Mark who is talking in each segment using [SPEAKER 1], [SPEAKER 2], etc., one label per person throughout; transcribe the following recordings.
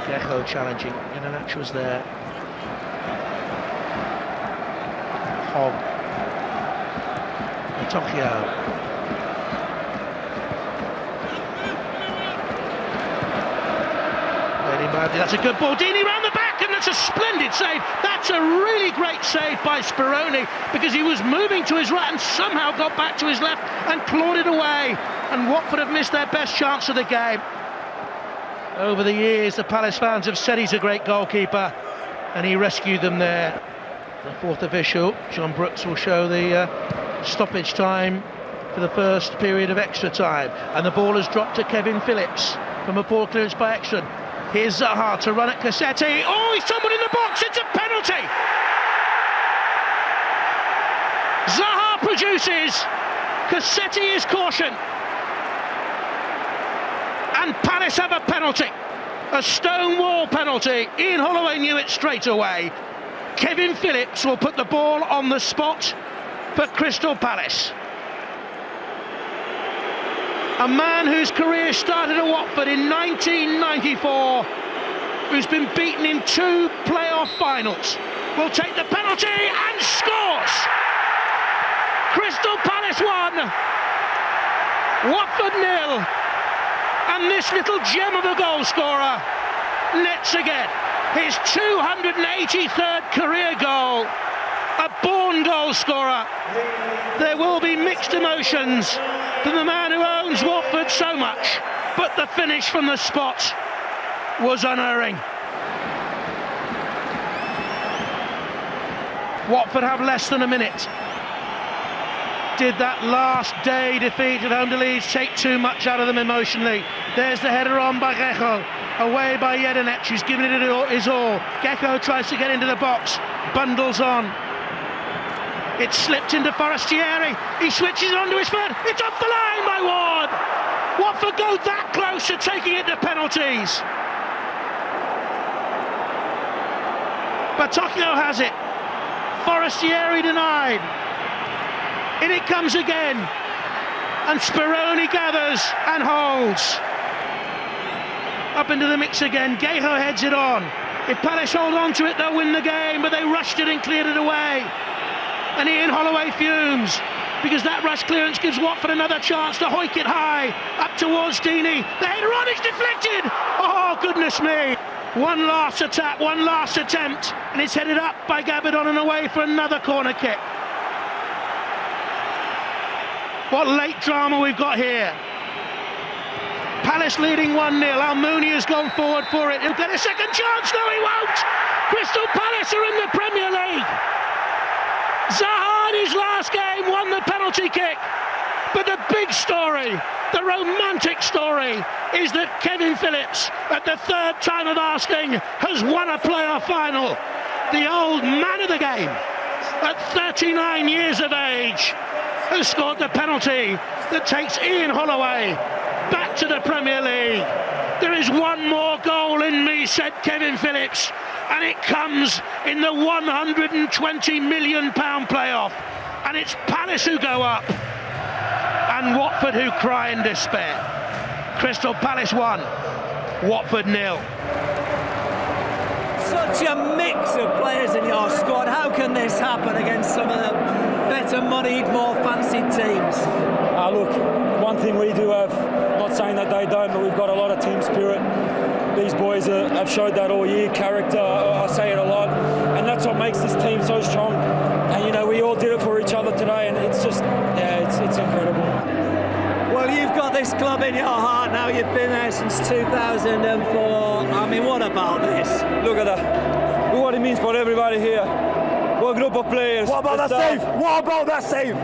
[SPEAKER 1] Gecho challenging, Iheanacho was there. Hogg. Tokyo. That's a good ball. Dini round the back, and that's a splendid save. That's a really great save by Speroni, because he was moving to his right and somehow got back to his left and clawed it away. And Watford have missed their best chance of the game. Over the years, the Palace fans have said he's a great goalkeeper, and he rescued them there. The fourth official, John Brooks, will show the stoppage time for the first period of extra time. And the ball has dropped to Kevin Phillips from a ball clearance by Exton. Here's Zaha to run at Cassetti. Oh, he's tumbled in the box. It's a penalty. Zaha produces. Cassetti is cautioned. And Palace have a penalty. A stone wall penalty. Ian Holloway knew it straight away. Kevin Phillips will put the ball on the spot for Crystal Palace. A man whose career started at Watford in 1994, who's been beaten in 2 playoff finals, will take the penalty and scores! Crystal Palace 1, Watford 0, and this little gem of a goal scorer nets again. His 283rd career goal, a born goal scorer. There will be mixed emotions from the man who owns Watford so much, but the finish from the spot was unerring. Watford have less than a minute. Did that last day defeat at home to Leeds take too much out of them emotionally? There's the header on by Gecho, away by Jedenec, who's given it his all. Gecho tries to get into the box, bundles on. It slipped into Forestieri. He switches it onto his foot. It's off the line by Ward. Watford go that close to taking it to penalties. But Tokyo has it. Forestieri denied. In it comes again. And Speroni gathers and holds. Up into the mix again. Gecho heads it on. If Palace hold on to it, they'll win the game, but they rushed it and cleared it away. And Ian Holloway fumes, because that rush clearance gives Watford another chance to hoik it high, up towards Dini. The header on is deflected! Oh, goodness me! One last attack, one last attempt, and it's headed up by Gabidon and away for another corner kick. What late drama we've got here. Palace leading 1-0. Almunia has gone forward for it. He'll get a second chance. No, he won't! Crystal Palace are in the Premier League. Zaha in his last game won the penalty kick, but the big story, the romantic story, is that Kevin Phillips, at the 3rd time of asking, has won a playoff final. The old man of the game, at 39 years of age, has scored the penalty that takes Ian Holloway back to the Premier League. There is one more goal in me, said Kevin Phillips, and it comes in the £120 million playoff. And it's Palace who go up, and Watford who cry in despair. Crystal Palace 1, Watford 0.
[SPEAKER 2] Such a mix of players in your squad. How can this happen against some of the better moneyed, more fancied teams?
[SPEAKER 3] Look, one thing we do have, not saying that they don't, but we've got a lot of team spirit. These boys have showed that all year, character, I say it a lot, and that's what makes this team so strong. And you know, we all did it for each other today, and it's just, yeah, it's incredible.
[SPEAKER 2] Well, you've got this club in your heart now. You've been there since 2004. I mean, what about this?
[SPEAKER 3] Look at that. Look what it means for everybody here. What group of players.
[SPEAKER 4] What about that save? What about that save?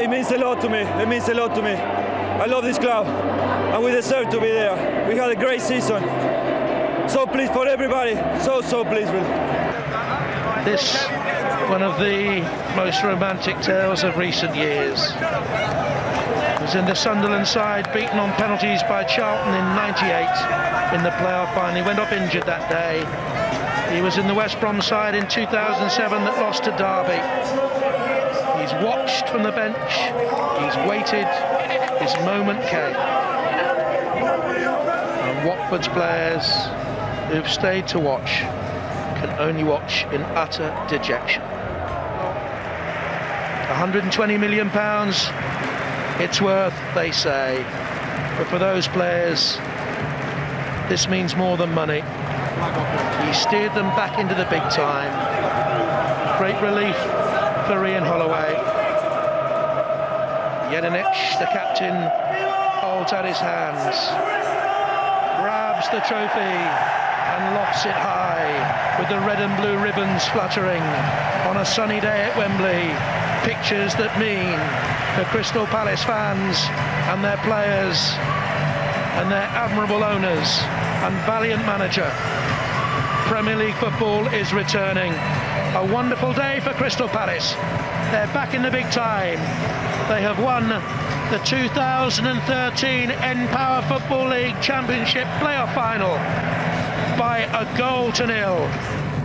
[SPEAKER 3] It means a lot to me. It means a lot to me. I love this club, and we deserve to be there. We had a great season. So pleased for everybody. So pleased with it.
[SPEAKER 1] This, one of the most romantic tales of recent years. It was in the Sunderland side, beaten on penalties by Charlton in '98 in the playoff final. He went off injured that day. He was in the West Brom side in 2007 that lost to Derby. He's watched from the bench, he's waited, his moment came. And Watford's players who've stayed to watch can only watch in utter dejection. £120 million it's worth, they say, but for those players this means more than money. He steered them back into the big time. Great relief for Ian Holloway. Jedinich, the captain, holds out his hands, grabs the trophy and lofts it high with the red and blue ribbons fluttering on a sunny day at Wembley. Pictures that mean for Crystal Palace fans and their players and their admirable owners and valiant manager. Premier League football is returning. A wonderful day for Crystal Palace. They're back in the big time. They have won the 2013 Npower Football League Championship playoff final by a 1-0.